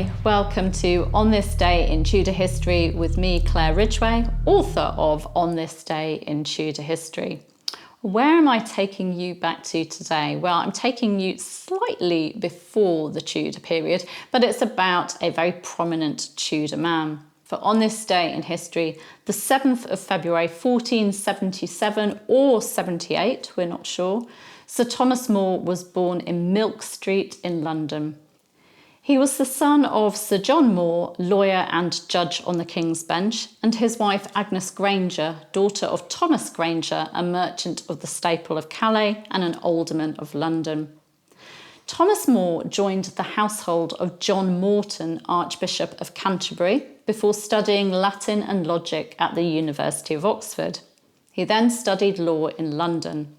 Hi, welcome to On This Day in Tudor History with me, Claire Ridgway, author of On This Day in Tudor History. Where am I taking you back to today? Well, I'm taking you slightly before the Tudor period, but it's about a very prominent Tudor man. For On This Day in History, the 7th of February 1477 or 78, we're not sure, Sir Thomas More was born in Milk Street in London. He was the son of Sir John More, lawyer and judge on the King's Bench, and his wife Agnes Granger, daughter of Thomas Granger, a merchant of the Staple of Calais and an alderman of London. Thomas More joined the household of John Morton, Archbishop of Canterbury, before studying Latin and logic at the University of Oxford. He then studied law in London.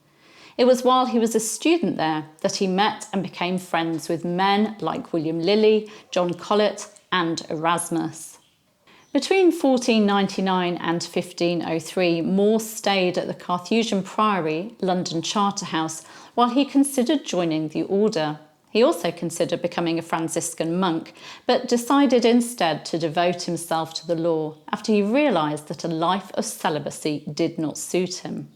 It was while he was a student there that he met and became friends with men like William Lilly, John Colet and Erasmus. Between 1499 and 1503, More stayed at the Carthusian Priory, London Charterhouse, while he considered joining the order. He also considered becoming a Franciscan monk, but decided instead to devote himself to the law after he realised that a life of celibacy did not suit him.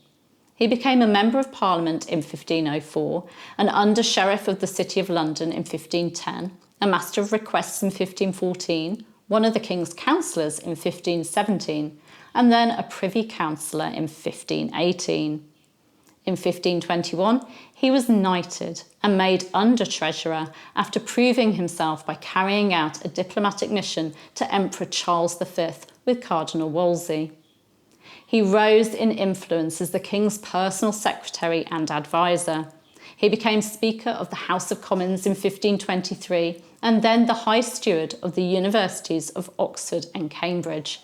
He became a Member of Parliament in 1504, an Under-Sheriff of the City of London in 1510, a Master of Requests in 1514, one of the King's Councillors in 1517, and then a Privy Councillor in 1518. In 1521, he was knighted and made Under-Treasurer after proving himself by carrying out a diplomatic mission to Emperor Charles V with Cardinal Wolsey. He rose in influence as the King's personal secretary and advisor. He became Speaker of the House of Commons in 1523 and then the High Steward of the Universities of Oxford and Cambridge.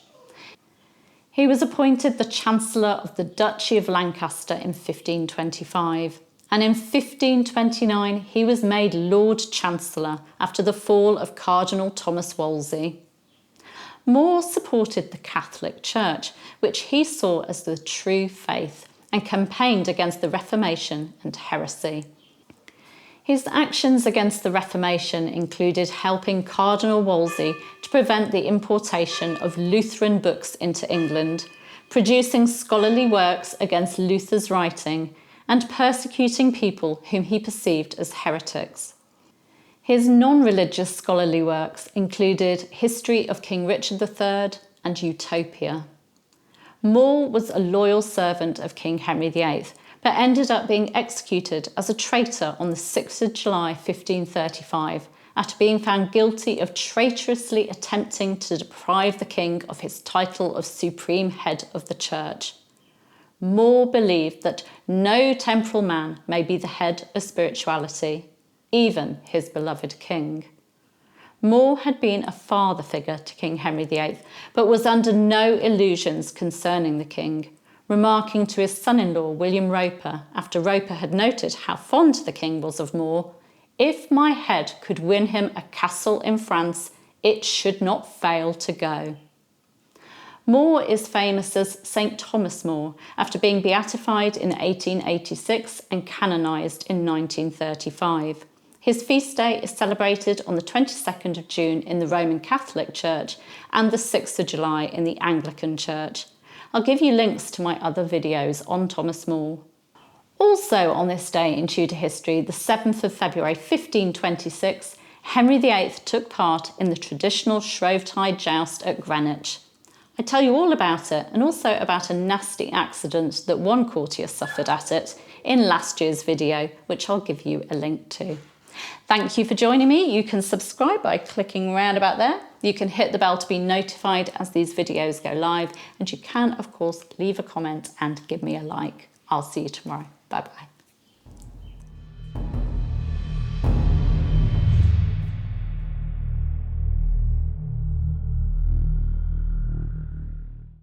He was appointed the Chancellor of the Duchy of Lancaster in 1525, and in 1529 he was made Lord Chancellor after the fall of Cardinal Thomas Wolsey. More supported the Catholic Church, which he saw as the true faith, and campaigned against the Reformation and heresy. His actions against the Reformation included helping Cardinal Wolsey to prevent the importation of Lutheran books into England, producing scholarly works against Luther's writing, and persecuting people whom he perceived as heretics. His non-religious scholarly works included History of King Richard III and Utopia. More was a loyal servant of King Henry VIII, but ended up being executed as a traitor on the 6th of July 1535 after being found guilty of traitorously attempting to deprive the king of his title of Supreme Head of the Church. More believed that no temporal man may be the head of spirituality, even his beloved king. More had been a father figure to King Henry VIII, but was under no illusions concerning the king, remarking to his son-in-law William Roper, after Roper had noted how fond the king was of More, "If my head could win him a castle in France, it should not fail to go." More is famous as St. Thomas More, after being beatified in 1886 and canonised in 1935. His feast day is celebrated on the 22nd of June in the Roman Catholic Church and the 6th of July in the Anglican Church. I'll give you links to my other videos on Thomas More. Also on this day in Tudor history, the 7th of February 1526, Henry VIII took part in the traditional Shrovetide joust at Greenwich. I tell you all about it, and also about a nasty accident that one courtier suffered at it in last year's video, which I'll give you a link to. Thank you for joining me. You can subscribe by clicking around about there. You can hit the bell to be notified as these videos go live, and you can, of course, leave a comment and give me a like. I'll see you tomorrow. Bye-bye.